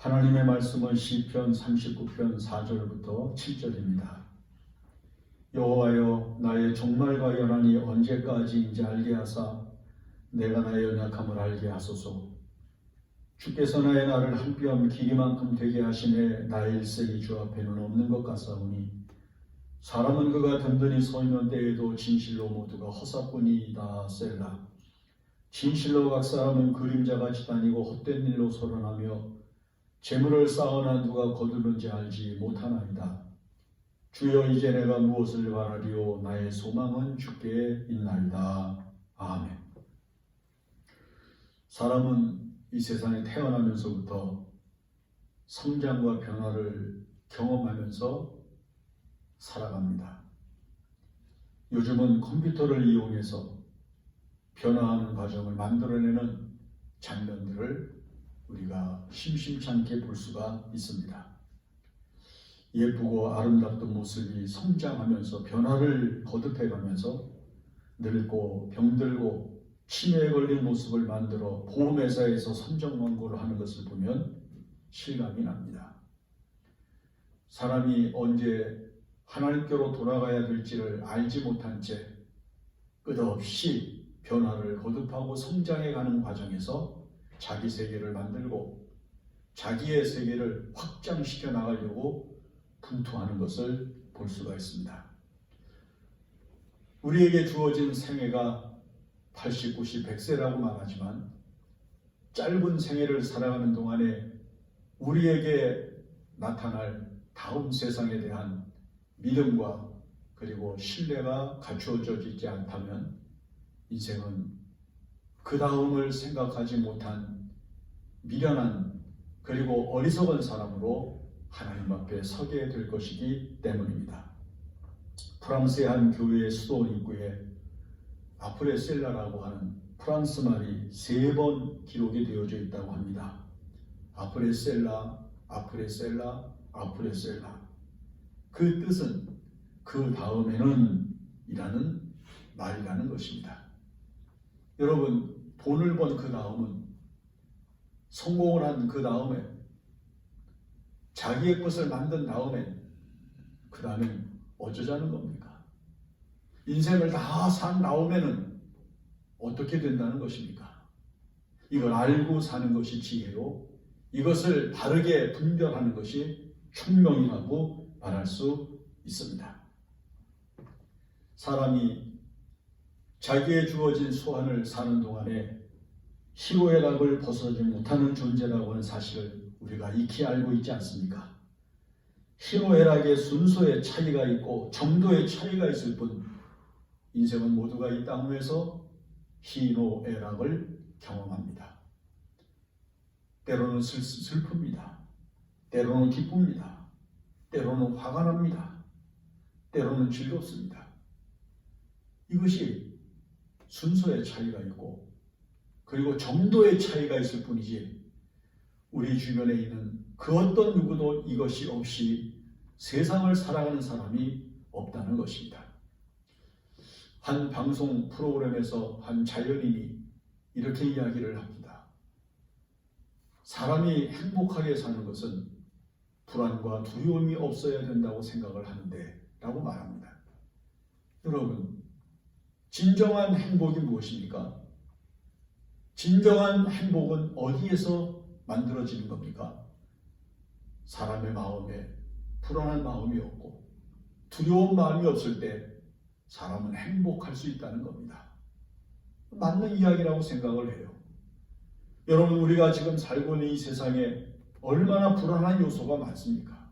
하나님의 말씀은 시편 39편 4절부터 7절입니다. 여호와여, 나의 종말과 연한이 언제까지인지 알게 하사 내가 나의 연약함을 알게 하소서. 주께서 나의 날을 한 뼘 길이만큼 되게 하시네 나의 일생이 주 앞에는 없는 것 같사오니 사람은 그가 든든히 서 있는 때에도 진실로 모두가 허사뿐이다. 셀라. 진실로 각 사람은 그림자같이 다니고 헛된 일로 소란하며 재물을 쌓아나 누가 거두는지 알지 못하나이다. 주여, 이제 내가 무엇을 바라리요? 나의 소망은 주께 있나이다. 아멘. 사람은 이 세상에 태어나면서부터 성장과 변화를 경험하면서 살아갑니다. 요즘은 컴퓨터를 이용해서 변화하는 과정을 만들어내는 장면들을 우리가 심심찮게 볼 수가 있습니다. 예쁘고 아름답던 모습이 성장하면서 변화를 거듭해가면서 늙고 병들고 치매에 걸린 모습을 만들어 보험회사에서 선정 광고를 하는 것을 보면 실감이 납니다. 사람이 언제 하나님께로 돌아가야 될지를 알지 못한 채 끝없이 변화를 거듭하고 성장해가는 과정에서 자기 세계를 만들고 자기의 세계를 확장시켜 나가려고 분투하는 것을 볼 수가 있습니다. 우리에게 주어진 생애가 80, 90, 100세라고 말하지만 짧은 생애를 살아가는 동안에 우리에게 나타날 다음 세상에 대한 믿음과 그리고 신뢰가 갖추어져 있지 않다면 인생은 그 다음을 생각하지 못한 미련한 그리고 어리석은 사람으로 하나님 앞에 서게 될 것이기 때문입니다. 프랑스의 한 교회의 수도 입구에 아프레셀라라고 하는 프랑스 말이 3번 기록이 되어져 있다고 합니다. 아프레셀라, 아프레셀라, 아프레셀라. 그 뜻은 그 다음에는 이라는 말이라는 것입니다. 여러분, 돈을 번 그 다음은, 성공을 한 그 다음에, 자기의 것을 만든 다음에 그 다음엔 어쩌자는 겁니까? 인생을 다 산 다음에는 어떻게 된다는 것입니까? 이걸 알고 사는 것이 지혜요, 이것을 바르게 분별하는 것이 총명이라고 말할 수 있습니다. 사람이 자기의 주어진 소원을 사는 동안에 희로애락을 벗어나지 못하는 존재라고 하는 사실을 우리가 익히 알고 있지 않습니까? 희로애락의 순서의 차이가 있고 정도의 차이가 있을 뿐 인생은 모두가 이 땅 위에서 희노애락을 경험합니다. 때로는 슬픕니다. 때로는 기쁩니다. 때로는 화가 납니다. 때로는 즐겁습니다. 이것이 순서의 차이가 있고 그리고 정도의 차이가 있을 뿐이지 우리 주변에 있는 그 어떤 누구도 이것이 없이 세상을 살아가는 사람이 없다는 것입니다. 한 방송 프로그램에서 한 자연인이 이렇게 이야기를 합니다. 사람이 행복하게 사는 것은 불안과 두려움이 없어야 된다고 생각을 하는데 라고 말합니다. 여러분, 진정한 행복이 무엇입니까? 진정한 행복은 어디에서 만들어지는 겁니까? 사람의 마음에 불안한 마음이 없고 두려운 마음이 없을 때 사람은 행복할 수 있다는 겁니다. 맞는 이야기라고 생각을 해요. 여러분, 우리가 지금 살고 있는 이 세상에 얼마나 불안한 요소가 많습니까?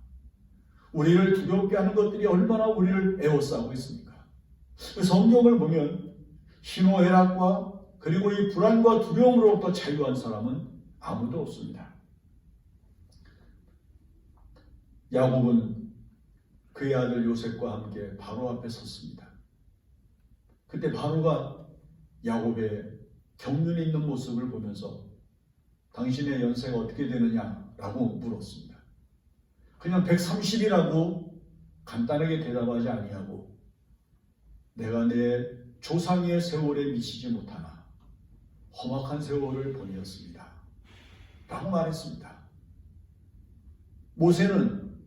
우리를 두렵게 하는 것들이 얼마나 우리를 에워싸고 있습니까? 성경을 보면 희노애락과 그리고 이 불안과 두려움으로부터 자유한 사람은 아무도 없습니다. 야곱은 그의 아들 요셉과 함께 바로 앞에 섰습니다. 그때 바로가 야곱의 경륜이 있는 모습을 보면서 당신의 연세가 어떻게 되느냐라고 물었습니다. 그냥 130이라고 간단하게 대답하지 아니하고 내가 내 조상의 세월에 미치지 못하나 험악한 세월을 보내었습니다 라고 말했습니다. 모세는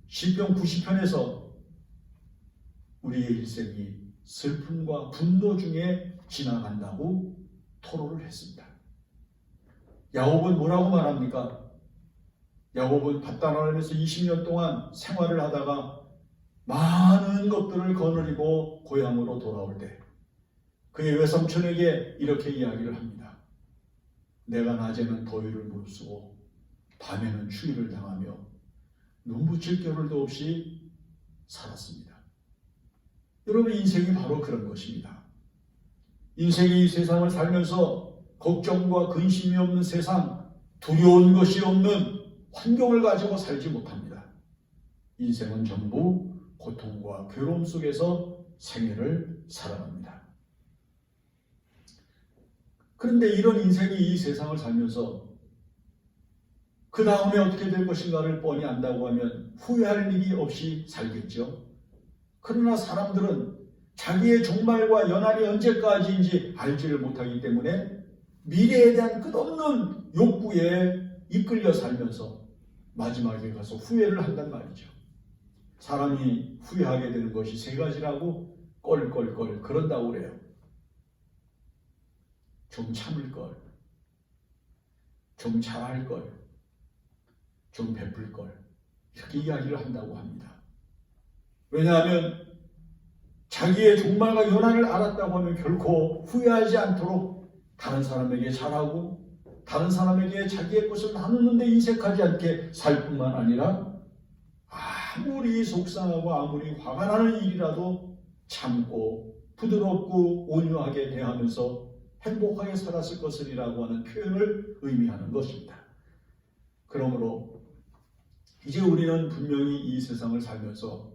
시편 90편에서 우리의 일생이 슬픔과 분노 중에 지나간다고 토로를 했습니다. 야곱은 뭐라고 말합니까? 야곱은 밧단아람에서 20년 동안 생활을 하다가 많은 것들을 거느리고 고향으로 돌아올 때 그의 외삼촌에게 이렇게 이야기를 합니다. 내가 낮에는 더위를 무릅쓰고 밤에는 추위를 당하며 눈 붙일 겨를도 없이 살았습니다. 여러분, 인생이 바로 그런 것입니다. 인생이 이 세상을 살면서 걱정과 근심이 없는 세상, 두려운 것이 없는 환경을 가지고 살지 못합니다. 인생은 전부 고통과 괴로움 속에서 생애를 살아갑니다. 그런데 이런 인생이 이 세상을 살면서 그 다음에 어떻게 될 것인가를 뻔히 안다고 하면 후회할 일이 없이 살겠죠. 그러나 사람들은 자기의 종말과 연한이 언제까지인지 알지를 못하기 때문에 미래에 대한 끝없는 욕구에 이끌려 살면서 마지막에 가서 후회를 한단 말이죠. 사람이 후회하게 되는 것이 세 가지라고 껄껄껄 그런다고 그래요. 좀 참을 걸, 좀 잘할 걸, 좀 베풀 걸, 이렇게 이야기를 한다고 합니다. 왜냐하면 자기의 종말과 연한을 알았다고 하면 결코 후회하지 않도록 다른 사람에게 잘하고 다른 사람에게 자기의 것을 나누는데 인색하지 않게 살 뿐만 아니라 아무리 속상하고 아무리 화가 나는 일이라도 참고 부드럽고 온유하게 대하면서 행복하게 살았을 것이라고 하는 표현을 의미하는 것입니다. 그러므로 이제 우리는 분명히 이 세상을 살면서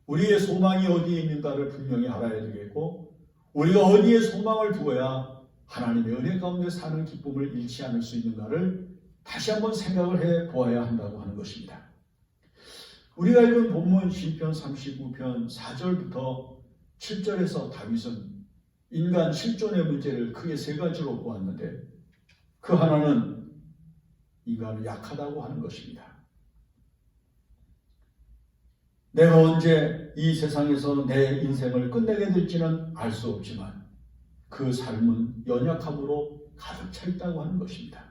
우리의 소망이 어디에 있는가를 분명히 알아야 되겠고, 우리가 어디에 소망을 두어야 하나님의 은혜 가운데 사는 기쁨을 잃지 않을 수 있는가를 다시 한번 생각을 해 보아야 한다고 하는 것입니다. 우리가 읽은 본문 시편 39편 4절부터 7절에서 다윗은 인간 실존의 문제를 크게 세 가지로 보았는데, 그 하나는 인간은 약하다고 하는 것입니다. 내가 언제 이 세상에서 내 인생을 끝내게 될지는 알 수 없지만 그 삶은 연약함으로 가득 차 있다고 하는 것입니다.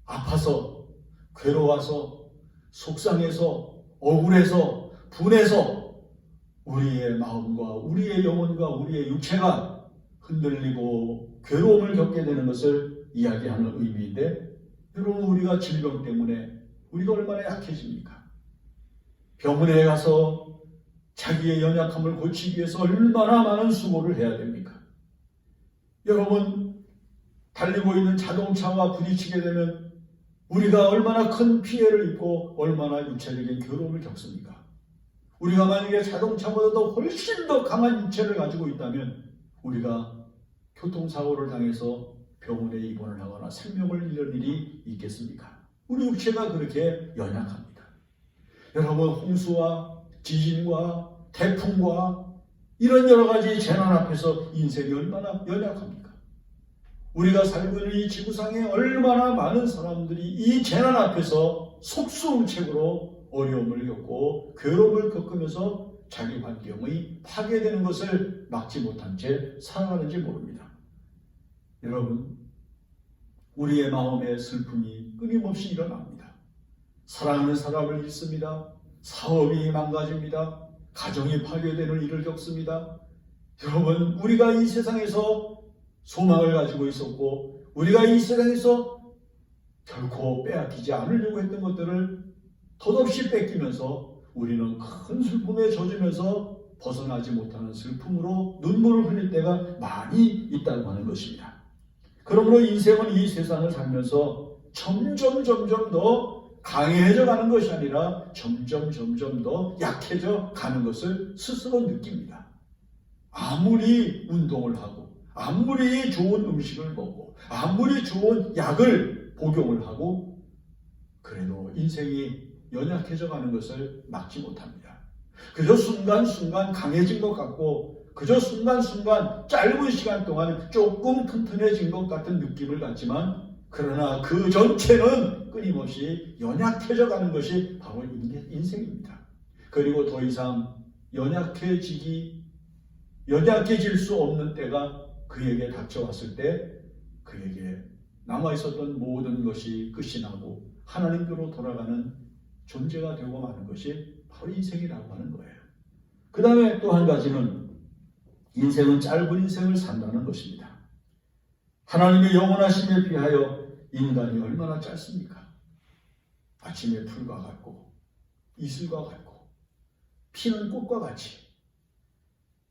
아파서, 괴로워서, 속상해서, 억울해서, 분해서 우리의 마음과 우리의 영혼과 우리의 육체가 흔들리고 괴로움을 겪게 되는 것을 이야기하는 의미인데, 여러분, 우리가 질병 때문에 우리가 얼마나 약해집니까? 병원에 가서 자기의 연약함을 고치기 위해서 얼마나 많은 수고를 해야 됩니까? 여러분, 달리고 있는 자동차와 부딪히게 되면 우리가 얼마나 큰 피해를 입고 얼마나 육체적인 괴로움을 겪습니까? 우리가 만약에 자동차보다도 훨씬 더 강한 육체를 가지고 있다면 우리가 교통사고를 당해서 병원에 입원을 하거나 생명을 잃을 일이 있겠습니까? 우리 육체가 그렇게 연약합니다. 여러분, 홍수와 지진과 태풍과 이런 여러 가지 재난 앞에서 인생이 얼마나 연약합니까? 우리가 살고 있는 이 지구상에 얼마나 많은 사람들이 이 재난 앞에서 속수무책으로 어려움을 겪고 괴로움을 겪으면서 자기 환경의 파괴되는 것을 막지 못한 채 살아가는지 모릅니다. 여러분, 우리의 마음에 슬픔이 끊임없이 일어납니다. 사랑하는 사람을 잃습니다. 사업이 망가집니다. 가정이 파괴되는 일을 겪습니다. 여러분, 우리가 이 세상에서 소망을 가지고 있었고 우리가 이 세상에서 결코 빼앗기지 않으려고 했던 것들을 덧없이 뺏기면서 우리는 큰 슬픔에 젖으면서 벗어나지 못하는 슬픔으로 눈물을 흘릴 때가 많이 있다고 하는 것입니다. 그러므로 인생은 이 세상을 살면서 점점 더 강해져 가는 것이 아니라 점점 더 약해져 가는 것을 스스로 느낍니다. 아무리 운동을 하고 아무리 좋은 음식을 먹고 아무리 좋은 약을 복용을 하고 그래도 인생이 연약해져 가는 것을 막지 못합니다. 그저 순간순간 강해진 것 같고 그저 순간순간 짧은 시간 동안 조금 튼튼해진 것 같은 느낌을 갖지만 그러나 그 전체는 끊임없이 연약해져 가는 것이 바로 인생입니다. 그리고 더 이상 연약해질 수 없는 때가 그에게 닥쳐왔을 때 그에게 남아있었던 모든 것이 끝이 나고 하나님께로 돌아가는 존재가 되고 마는 것이 바로 인생이라고 하는 거예요. 그 다음에 또 한 가지는 인생은 짧은 인생을 산다는 것입니다. 하나님의 영원하심에 비하여 인간이 얼마나 짧습니까? 아침에 풀과 같고 이슬과 같고 피는 꽃과 같이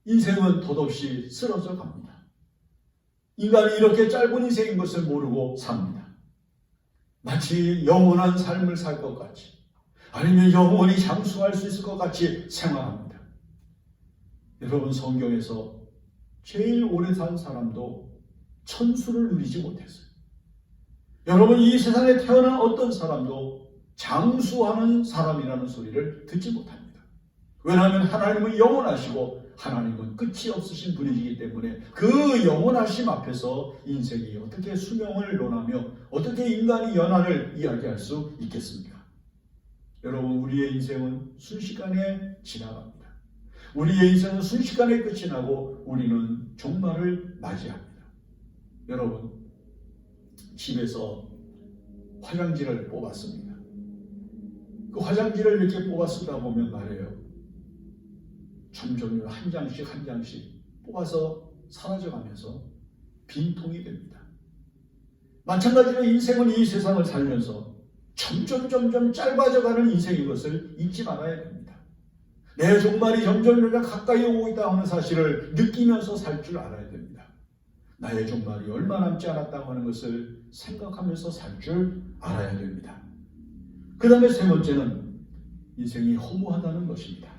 인생은 덧없이 쓰러져 갑니다. 인간이 이렇게 짧은 인생인 것을 모르고 삽니다. 마치 영원한 삶을 살 것 같이 아니면 영원히 장수할 수 있을 것 같이 생활합니다. 여러분, 성경에서 제일 오래 산 사람도 천수를 누리지 못했어요. 여러분, 이 세상에 태어난 어떤 사람도 장수하는 사람이라는 소리를 듣지 못합니다. 왜냐하면 하나님은 영원하시고 하나님은 끝이 없으신 분이시기 때문에 그 영원하심 앞에서 인생이 어떻게 수명을 논하며 어떻게 인간이 연한을 이야기할 수 있겠습니까? 여러분, 우리의 인생은 순식간에 지나갑니다. 우리의 인생은 순식간에 끝이 나고 우리는 종말을 맞이합니다. 여러분, 집에서 화장지를 뽑았습니다. 그 화장지를 이렇게 뽑아 쓰다 보면 말이에요, 점점 한 장씩 한 장씩 뽑아서 사라져가면서 빈통이 됩니다. 마찬가지로 인생은 이 세상을 살면서 점점 짧아져가는 인생인 것을 잊지 말아야 됩니다. 내 종말이 점점 가까이 오고 있다 하는 사실을 느끼면서 살 줄 알아야 됩니다. 나의 종말이 얼마 남지 않았다고 하는 것을 생각하면서 살 줄 알아야 됩니다. 그 다음에 세 번째는 인생이 허무하다는 것입니다.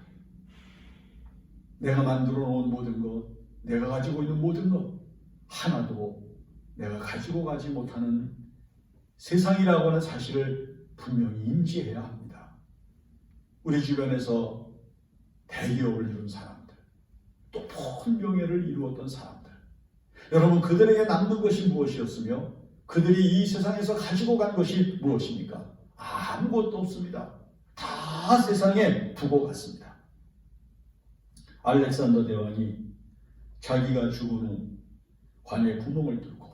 내가 만들어 놓은 모든 것, 내가 가지고 있는 모든 것 하나도 내가 가지고 가지 못하는 세상이라고 하는 사실을 분명히 인지해야 합니다. 우리 주변에서 대기업을 이룬 사람들, 높은 명예를 이루었던 사람들, 여러분, 그들에게 남는 것이 무엇이었으며 그들이 이 세상에서 가지고 간 것이 무엇입니까? 아무것도 없습니다. 다 세상에 두고 갔습니다. 알렉산더 대왕이 자기가 죽은 후 관에 구멍을 뚫고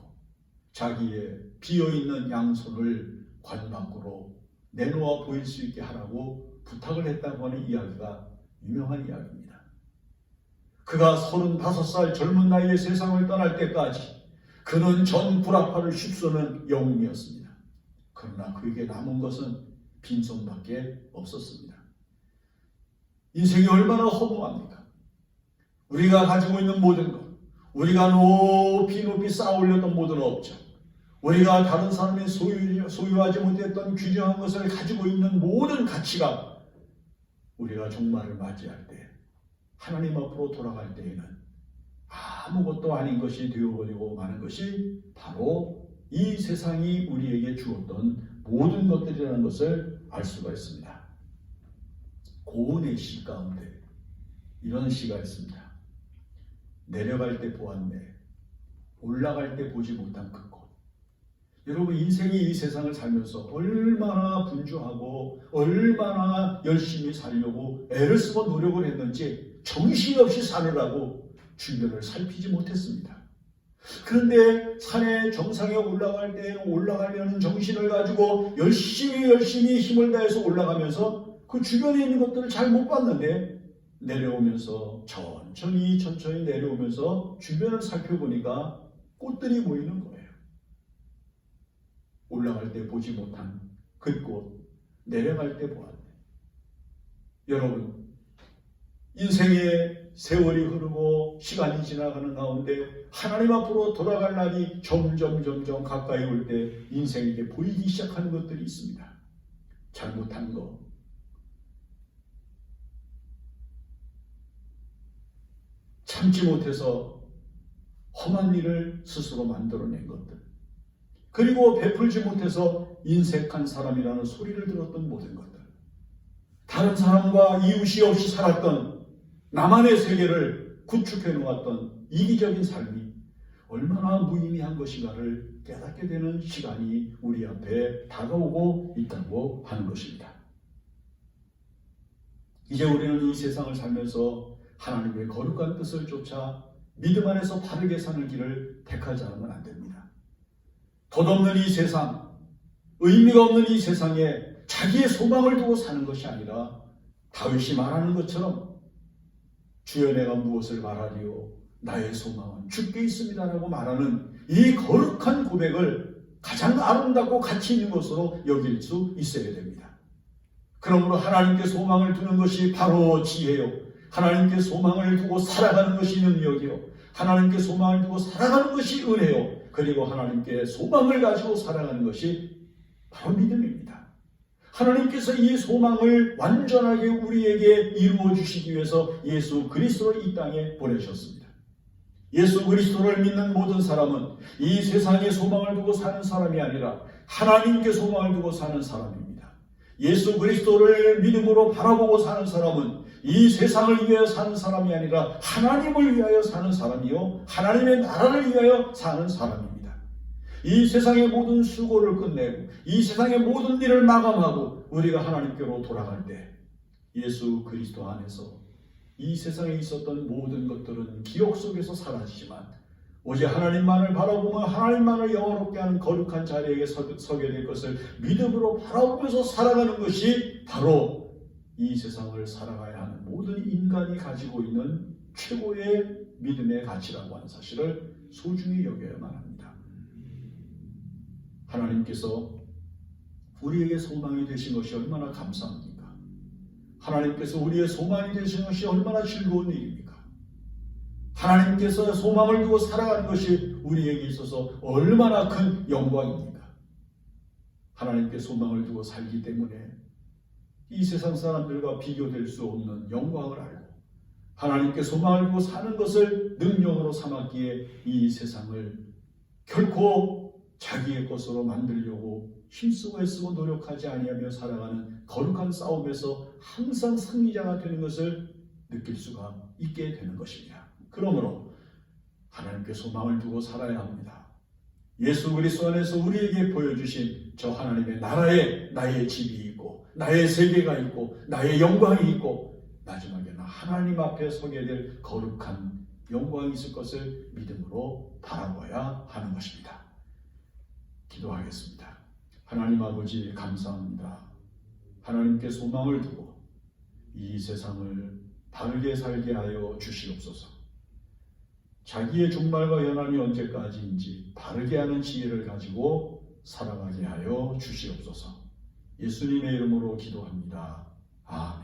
자기의 비어있는 양손을 관 밖으로 내놓아 보일 수 있게 하라고 부탁을 했다고 하는 이야기가 유명한 이야기입니다. 그가 35살 젊은 나이에 세상을 떠날 때까지 그는 전 구라파를 휩쓰는 영웅이었습니다. 그러나 그에게 남은 것은 빈손밖에 없었습니다. 인생이 얼마나 허무합니까? 우리가 가지고 있는 모든 것, 우리가 높이 쌓아 올렸던 모든 업적, 우리가 다른 사람이 소유하지 못했던 귀중한 것을 가지고 있는 모든 가치가 우리가 종말을 맞이할 때, 하나님 앞으로 돌아갈 때에는 아무것도 아닌 것이 되어버리고 마는 것이 바로 이 세상이 우리에게 주었던 모든 것들이라는 것을 알 수가 있습니다. 고은의 시 가운데 이런 시가 있습니다. 내려갈 때 보았네, 올라갈 때 보지 못한 그 곳. 여러분, 인생이 이 세상을 살면서 얼마나 분주하고 얼마나 열심히 살려고 애를 쓰고 노력을 했는지 정신없이 사느라고 주변을 살피지 못했습니다. 그런데 산의 정상에 올라갈 때 올라가려는 정신을 가지고 열심히 힘을 다해서 올라가면서 그 주변에 있는 것들을 잘 못 봤는데 내려오면서 천천히 내려오면서 주변을 살펴보니까 꽃들이 보이는 거예요. 올라갈 때 보지 못한 그 꽃, 내려갈 때 보았네. 여러분, 인생의 세월이 흐르고 시간이 지나가는 가운데 하나님 앞으로 돌아갈 날이 점점 가까이 올 때 인생에게 보이기 시작하는 것들이 있습니다. 잘못한 것, 참지 못해서 험한 일을 스스로 만들어낸 것들, 그리고 베풀지 못해서 인색한 사람이라는 소리를 들었던 모든 것들, 다른 사람과 이웃이 없이 살았던 나만의 세계를 구축해 놓았던 이기적인 삶이 얼마나 무의미한 것인가를 깨닫게 되는 시간이 우리 앞에 다가오고 있다고 하는 것입니다. 이제 우리는 이 세상을 살면서 하나님의 거룩한 뜻을 쫓아 믿음 안에서 바르게 사는 길을 택하지 않으면 안 됩니다. 덧없는 이 세상, 의미가 없는 이 세상에 자기의 소망을 두고 사는 것이 아니라 다윗이 말하는 것처럼 주여 내가 무엇을 말하리요 나의 소망은 주께 있습니다라고 말하는 이 거룩한 고백을 가장 아름답고 가치 있는 것으로 여길 수 있어야 됩니다. 그러므로 하나님께 소망을 두는 것이 바로 지혜요, 하나님께 소망을 두고 살아가는 것이 능력이요, 하나님께 소망을 두고 살아가는 것이 은혜요, 그리고 하나님께 소망을 가지고 살아가는 것이 바로 믿음입니다. 하나님께서 이 소망을 완전하게 우리에게 이루어 주시기 위해서 예수 그리스도를 이 땅에 보내셨습니다. 예수 그리스도를 믿는 모든 사람은 이 세상에 소망을 두고 사는 사람이 아니라 하나님께 소망을 두고 사는 사람입니다. 예수 그리스도를 믿음으로 바라보고 사는 사람은 이 세상을 위하여 사는 사람이 아니라 하나님을 위하여 사는 사람이요, 하나님의 나라를 위하여 사는 사람입니다. 이 세상의 모든 수고를 끝내고 이 세상의 모든 일을 마감하고 우리가 하나님께로 돌아갈 때 예수 그리스도 안에서 이 세상에 있었던 모든 것들은 기억 속에서 사라지지만 오직 하나님만을 바라보며 하나님만을 영원롭게 하는 거룩한 자리에 서게 될 것을 믿음으로 바라보면서 살아가는 것이 바로 이 세상을 살아가야 하는 모든 인간이 가지고 있는 최고의 믿음의 가치라고 하는 사실을 소중히 여겨야만 합니다. 하나님께서 우리에게 소망이 되신 것이 얼마나 감사합니까? 하나님께서 우리의 소망이 되신 것이 얼마나 즐거운 일입니까? 하나님께서 소망을 두고 살아가는 것이 우리에게 있어서 얼마나 큰 영광입니까? 하나님께 소망을 두고 살기 때문에 이 세상 사람들과 비교될 수 없는 영광을 알고 하나님께 소망을 두고 사는 것을 능력으로 삼았기에 이 세상을 결코 자기의 것으로 만들려고 힘쓰고 애쓰고 노력하지 아니하며 살아가는 거룩한 싸움에서 항상 승리자가 되는 것을 느낄 수가 있게 되는 것입니다. 그러므로 하나님께 소망을 두고 살아야 합니다. 예수 그리스도 안에서 우리에게 보여주신 저 하나님의 나라에 나의 집이 있고 나의 세계가 있고 나의 영광이 있고 마지막에는 하나님 앞에 서게 될 거룩한 영광이 있을 것을 믿음으로 바라봐야 하는 것입니다. 기도하겠습니다. 하나님 아버지 감사합니다. 하나님께 소망을 두고 이 세상을 바르게 살게 하여 주시옵소서. 자기의 종말과 연한이 언제까지인지 바르게 하는 지혜를 가지고 살아가게 하여 주시옵소서. 예수님의 이름으로 기도합니다. 아멘.